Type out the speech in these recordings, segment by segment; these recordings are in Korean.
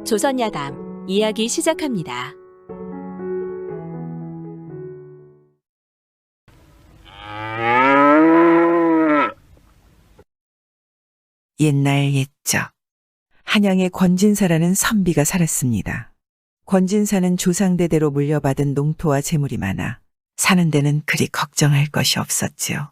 조선야담 이야기 시작합니다. 옛날 옛적 한양에 권진사라는 선비가 살았습니다. 권진사는 조상대대로 물려받은 농토와 재물이 많아 사는 데는 그리 걱정할 것이 없었지요.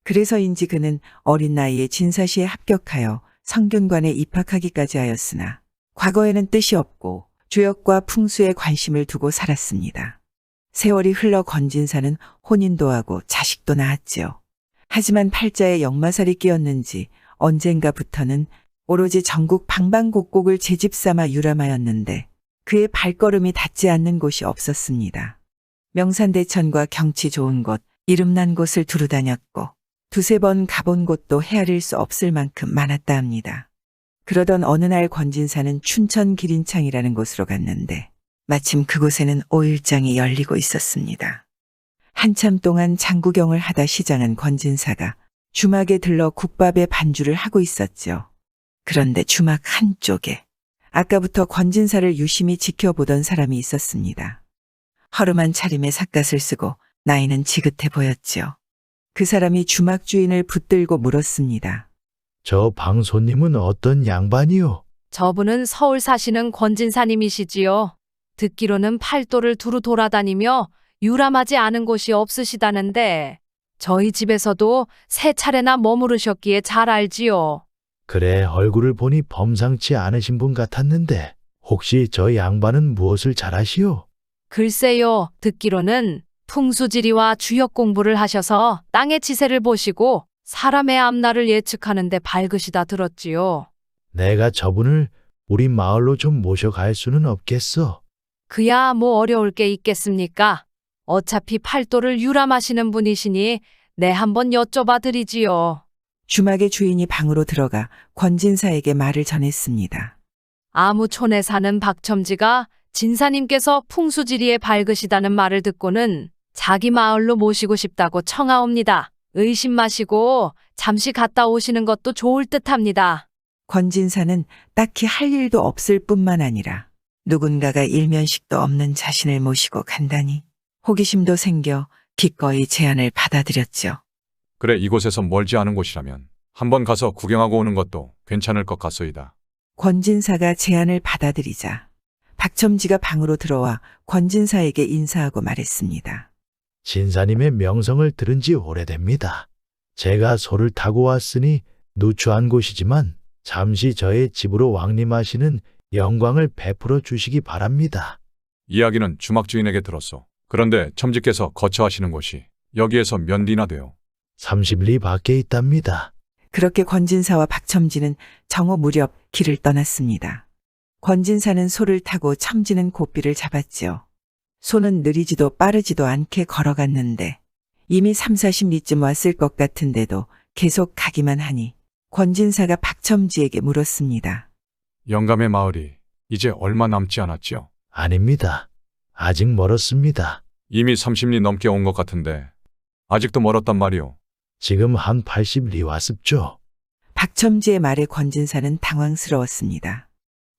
그래서인지 그는 어린 나이에 진사시에 합격하여 성균관에 입학하기까지 하였으나 과거에는 뜻이 없고 주역과 풍수에 관심을 두고 살았습니다. 세월이 흘러 권진사는 혼인도 하고 자식도 낳았지요. 하지만 팔자에 역마살이 끼었는지 언젠가부터는 오로지 전국 방방곡곡을 제집 삼아 유람하였는데 그의 발걸음이 닿지 않는 곳이 없었습니다. 명산대천과 경치 좋은 곳, 이름난 곳을 두루 다녔고 두세 번 가본 곳도 헤아릴 수 없을 만큼 많았다 합니다. 그러던 어느 날 권진사는 춘천 기린창이라는 곳으로 갔는데 마침 그곳에는 오일장이 열리고 있었습니다. 한참 동안 장구경을 하다 시장한 권진사가 주막에 들러 국밥에 반주를 하고 있었죠. 그런데 주막 한쪽에 아까부터 권진사를 유심히 지켜보던 사람이 있었습니다. 허름한 차림에 삿갓을 쓰고 나이는 지긋해 보였지요. 그 사람이 주막 주인을 붙들고 물었습니다. 저 방손님은 어떤 양반이요? 저분은 서울 사시는 권진사님이시지요. 듣기로는 팔도를 두루 돌아다니며 유람하지 않은 곳이 없으시다는데 저희 집에서도 세 차례나 머무르셨기에 잘 알지요. 그래, 얼굴을 보니 범상치 않으신 분 같았는데 혹시 저 양반은 무엇을 잘하시오? 글쎄요, 듣기로는 풍수지리와 주역 공부를 하셔서 땅의 지세를 보시고 사람의 앞날을 예측하는 데 밝으시다 들었지요. 내가 저분을 우리 마을로 좀 모셔갈 수는 없겠어? 그야 뭐 어려울 게 있겠습니까? 어차피 팔도를 유람하시는 분이시니 내 한번 여쭤봐 드리지요. 주막의 주인이 방으로 들어가 권진사에게 말을 전했습니다. 아무촌에 사는 박첨지가 진사님께서 풍수지리에 밝으시다는 말을 듣고는 자기 마을로 모시고 싶다고 청하옵니다. 의심 마시고 잠시 갔다 오시는 것도 좋을 듯합니다. 권진사는 딱히 할 일도 없을 뿐만 아니라 누군가가 일면식도 없는 자신을 모시고 간다니 호기심도 생겨 기꺼이 제안을 받아들였죠. 그래, 이곳에서 멀지 않은 곳이라면 한번 가서 구경하고 오는 것도 괜찮을 것 같소이다. 권진사가 제안을 받아들이자 박첨지가 방으로 들어와 권진사에게 인사하고 말했습니다. 진사님의 명성을 들은 지 오래됩니다. 제가 소를 타고 왔으니 누추한 곳이지만 잠시 저의 집으로 왕림하시는 영광을 베풀어 주시기 바랍니다. 이야기는 주막 주인에게 들었소. 그런데 첨지께서 거처하시는 곳이 여기에서 몇 리나 돼요? 30리 밖에 있답니다. 그렇게 권진사와 박첨지는 정오 무렵 길을 떠났습니다. 권진사는 소를 타고 첨지는 고삐를 잡았지요. 소는 느리지도 빠르지도 않게 걸어갔는데 이미 30-40리쯤 왔을 것 같은데도 계속 가기만 하니 권진사가 박첨지에게 물었습니다. 영감의 마을이 이제 얼마 남지 않았지요? 아닙니다. 아직 멀었습니다. 이미 30리 넘게 온 것 같은데 아직도 멀었단 말이오. 지금 한 80리 왔습죠. 박첨지의 말에 권진사는 당황스러웠습니다.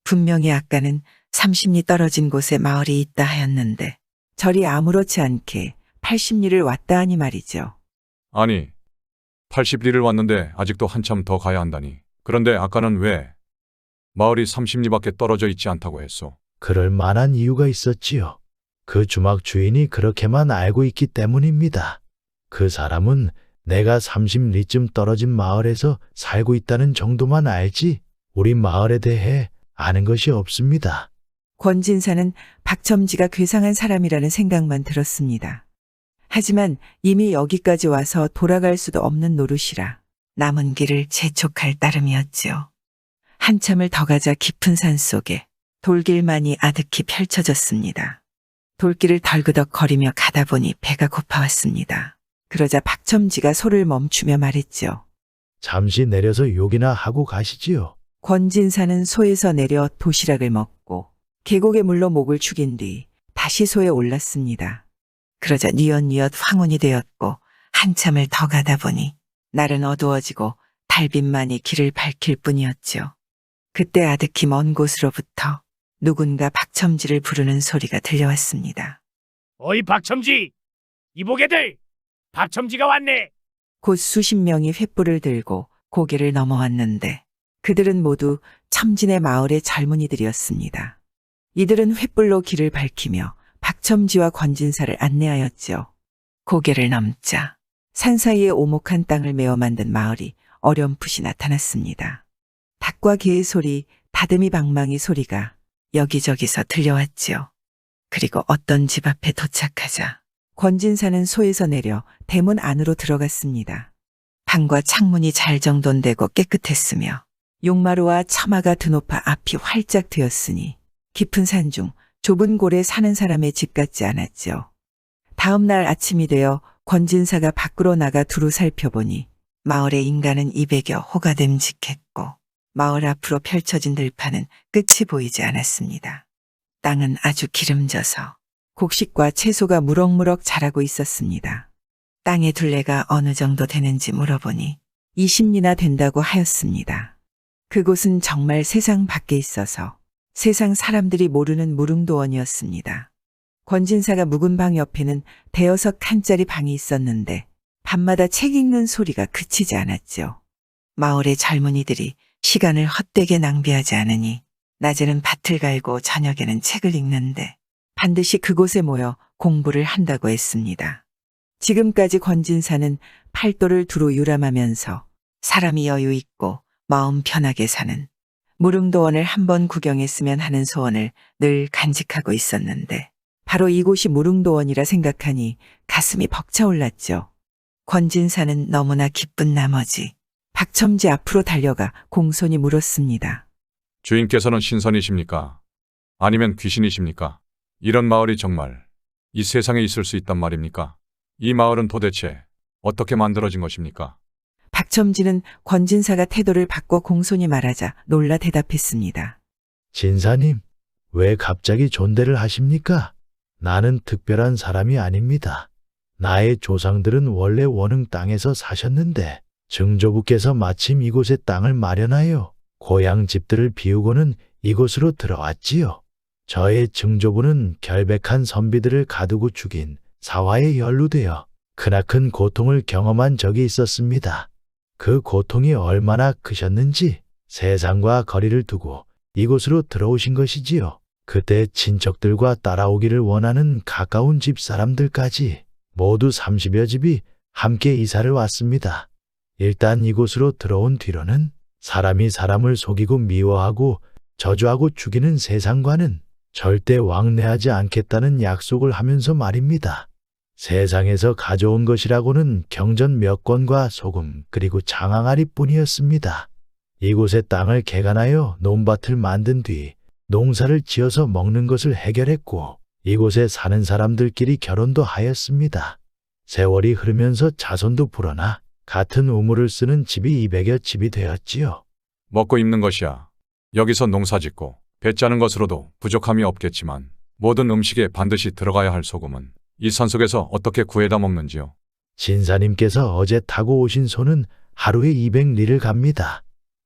분명히 아까는 30리 떨어진 곳에 마을이 있다 하였는데 저리 아무렇지 않게 80리를 왔다 하니 말이죠. 아니, 80리를 왔는데 아직도 한참 더 가야 한다니. 그런데 아까는 왜 마을이 30리밖에 떨어져 있지 않다고 했소? 그럴 만한 이유가 있었지요. 그 주막 주인이 그렇게만 알고 있기 때문입니다. 그 사람은 내가 30리쯤 떨어진 마을에서 살고 있다는 정도만 알지 우리 마을에 대해 아는 것이 없습니다. 권진사는 박첨지가 괴상한 사람이라는 생각만 들었습니다. 하지만 이미 여기까지 와서 돌아갈 수도 없는 노릇이라 남은 길을 재촉할 따름이었지요. 한참을 더 가자 깊은 산 속에 돌길만이 아득히 펼쳐졌습니다. 돌길을 덜그덕 거리며 가다 보니 배가 고파왔습니다. 그러자 박첨지가 소를 멈추며 말했죠. 잠시 내려서 욕이나 하고 가시지요. 권진사는 소에서 내려 도시락을 먹고 계곡에 물러 목을 축인 뒤 다시 소에 올랐습니다. 그러자 뉘엿뉘엿 황혼이 되었고 한참을 더 가다 보니 날은 어두워지고 달빛만이 길을 밝힐 뿐이었지요. 그때 아득히 먼 곳으로부터 누군가 박첨지를 부르는 소리가 들려왔습니다. 어이 박첨지! 이보게들! 박첨지가 왔네! 곧 수십 명이 횃불을 들고 고개를 넘어왔는데 그들은 모두 첨진의 마을의 젊은이들이었습니다. 이들은 횃불로 길을 밝히며 박첨지와 권진사를 안내하였죠. 고개를 넘자 산 사이에 오목한 땅을 메어 만든 마을이 어렴풋이 나타났습니다. 닭과 개의 소리, 다듬이 방망이 소리가 여기저기서 들려왔지요. 그리고 어떤 집 앞에 도착하자 권진사는 소에서 내려 대문 안으로 들어갔습니다. 방과 창문이 잘 정돈되고 깨끗했으며 용마루와 처마가 드높아 앞이 활짝 트였으니 깊은 산중 좁은 골에 사는 사람의 집 같지 않았죠. 다음 날 아침이 되어 권진사가 밖으로 나가 두루 살펴보니 마을의 인간은 200여 호가 됨직했고 마을 앞으로 펼쳐진 들판은 끝이 보이지 않았습니다. 땅은 아주 기름져서 곡식과 채소가 무럭무럭 자라고 있었습니다. 땅의 둘레가 어느 정도 되는지 물어보니 20리나 된다고 하였습니다. 그곳은 정말 세상 밖에 있어서 세상 사람들이 모르는 무릉도원이었습니다. 권진사가 묵은 방 옆에는 대여섯 칸짜리 방이 있었는데 밤마다 책 읽는 소리가 그치지 않았죠. 마을의 젊은이들이 시간을 헛되게 낭비하지 않으니 낮에는 밭을 갈고 저녁에는 책을 읽는데 반드시 그곳에 모여 공부를 한다고 했습니다. 지금까지 권진사는 팔도를 두루 유람하면서 사람이 여유 있고 마음 편하게 사는 무릉도원을 한번 구경했으면 하는 소원을 늘 간직하고 있었는데 바로 이곳이 무릉도원이라 생각하니 가슴이 벅차올랐죠. 권진사는 너무나 기쁜 나머지 박첨지 앞으로 달려가 공손히 물었습니다. 주인께서는 신선이십니까? 아니면 귀신이십니까? 이런 마을이 정말 이 세상에 있을 수 있단 말입니까? 이 마을은 도대체 어떻게 만들어진 것입니까? 박첨지는 권진사가 태도를 바꿔 공손히 말하자 놀라 대답했습니다. 진사님, 왜 갑자기 존대를 하십니까? 나는 특별한 사람이 아닙니다. 나의 조상들은 원래 원흥 땅에서 사셨는데 증조부께서 마침 이곳에 땅을 마련하여 고향 집들을 비우고는 이곳으로 들어왔지요. 저의 증조부는 결백한 선비들을 가두고 죽인 사화에 연루되어 크나큰 고통을 경험한 적이 있었습니다. 그 고통이 얼마나 크셨는지 세상과 거리를 두고 이곳으로 들어오신 것이지요. 그때 친척들과 따라오기를 원하는 가까운 집 사람들까지 모두 30여 집이 함께 이사를 왔습니다. 일단 이곳으로 들어온 뒤로는 사람이 사람을 속이고 미워하고 저주하고 죽이는 세상과는 절대 왕래하지 않겠다는 약속을 하면서 말입니다. 세상에서 가져온 것이라고는 경전 몇 권과 소금 그리고 장항아리 뿐이었습니다. 이곳의 땅을 개간하여 논밭을 만든 뒤 농사를 지어서 먹는 것을 해결했고 이곳에 사는 사람들끼리 결혼도 하였습니다. 세월이 흐르면서 자손도 불어나 같은 우물을 쓰는 집이 200여 집이 되었지요. 먹고 입는 것이야. 여기서 농사 짓고 배 짜는 것으로도 부족함이 없겠지만 모든 음식에 반드시 들어가야 할 소금은 이 산속에서 어떻게 구해다 먹는지요? 진사님께서 어제 타고 오신 소는 하루에 200리를 갑니다.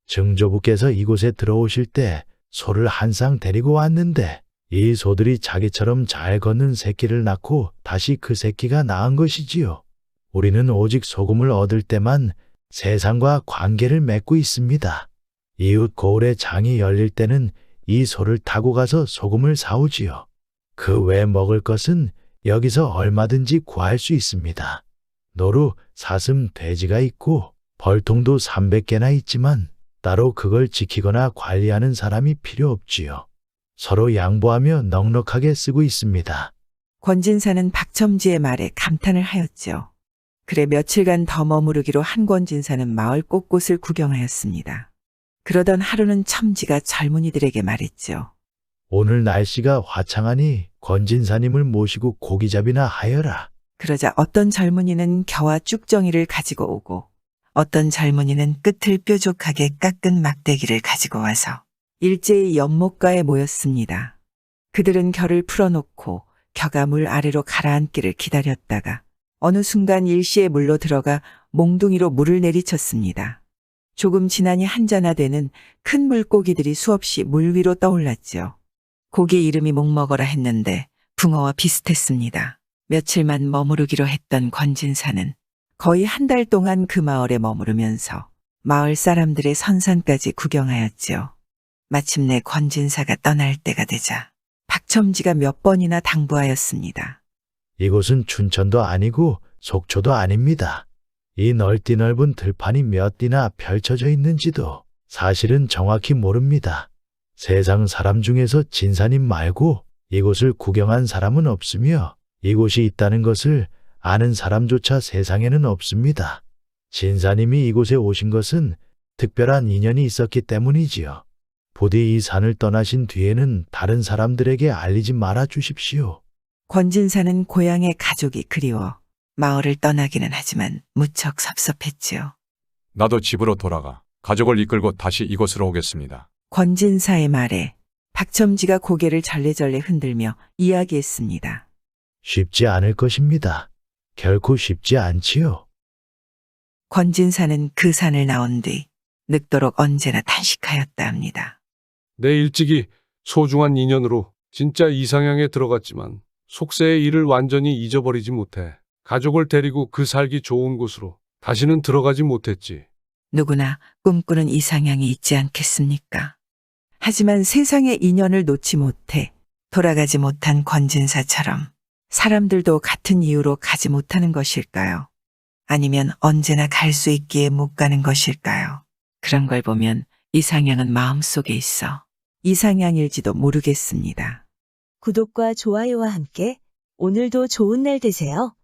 증조부께서 이곳에 들어오실 때 소를 한 쌍 데리고 왔는데 이 소들이 자기처럼 잘 걷는 새끼를 낳고 다시 그 새끼가 낳은 것이지요. 우리는 오직 소금을 얻을 때만 세상과 관계를 맺고 있습니다. 이웃 고을의 장이 열릴 때는 이 소를 타고 가서 소금을 사오지요. 그 외 먹을 것은 여기서 얼마든지 구할 수 있습니다. 노루, 사슴, 돼지가 있고 벌통도 300개나 있지만 따로 그걸 지키거나 관리하는 사람이 필요 없지요. 서로 양보하며 넉넉하게 쓰고 있습니다. 권진사는 박첨지의 말에 감탄을 하였죠. 그래 며칠간 더 머무르기로 한 권진사는 마을 곳곳을 구경하였습니다. 그러던 하루는 첨지가 젊은이들에게 말했죠. 오늘 날씨가 화창하니 권진사님을 모시고 고기잡이나 하여라. 그러자 어떤 젊은이는 겨와 쭉정이를 가지고 오고 어떤 젊은이는 끝을 뾰족하게 깎은 막대기를 가지고 와서 일제히 연못가에 모였습니다. 그들은 겨를 풀어놓고 겨가 물 아래로 가라앉기를 기다렸다가 어느 순간 일시에 물로 들어가 몽둥이로 물을 내리쳤습니다. 조금 지나니 한잔하되는 큰 물고기들이 수없이 물 위로 떠올랐죠. 고기 이름이 목먹어라 했는데 붕어와 비슷했습니다. 며칠만 머무르기로 했던 권진사는 거의 한 달 동안 그 마을에 머무르면서 마을 사람들의 선산까지 구경하였지요. 마침내 권진사가 떠날 때가 되자 박첨지가 몇 번이나 당부하였습니다. 이곳은 춘천도 아니고 속초도 아닙니다. 이 넓디 넓은 들판이 몇 뒤나 펼쳐져 있는지도 사실은 정확히 모릅니다. 세상 사람 중에서 진사님 말고 이곳을 구경한 사람은 없으며 이곳이 있다는 것을 아는 사람조차 세상에는 없습니다. 진사님이 이곳에 오신 것은 특별한 인연이 있었기 때문이지요. 부디 이 산을 떠나신 뒤에는 다른 사람들에게 알리지 말아 주십시오. 권진사는 고향의 가족이 그리워 마을을 떠나기는 하지만 무척 섭섭했지요. 나도 집으로 돌아가 가족을 이끌고 다시 이곳으로 오겠습니다. 권진사의 말에 박첨지가 고개를 절레절레 흔들며 이야기했습니다. 쉽지 않을 것입니다. 결코 쉽지 않지요. 권진사는 그 산을 나온 뒤 늙도록 언제나 단식하였다 합니다. 내 일찍이 소중한 인연으로 진짜 이상향에 들어갔지만 속세의 일을 완전히 잊어버리지 못해 가족을 데리고 그 살기 좋은 곳으로 다시는 들어가지 못했지. 누구나 꿈꾸는 이상향이 있지 않겠습니까? 하지만 세상의 인연을 놓지 못해 돌아가지 못한 권진사처럼 사람들도 같은 이유로 가지 못하는 것일까요? 아니면 언제나 갈 수 있기에 못 가는 것일까요? 그런 걸 보면 이상향은 마음속에 있어 이상향일지도 모르겠습니다. 구독과 좋아요와 함께 오늘도 좋은 날 되세요.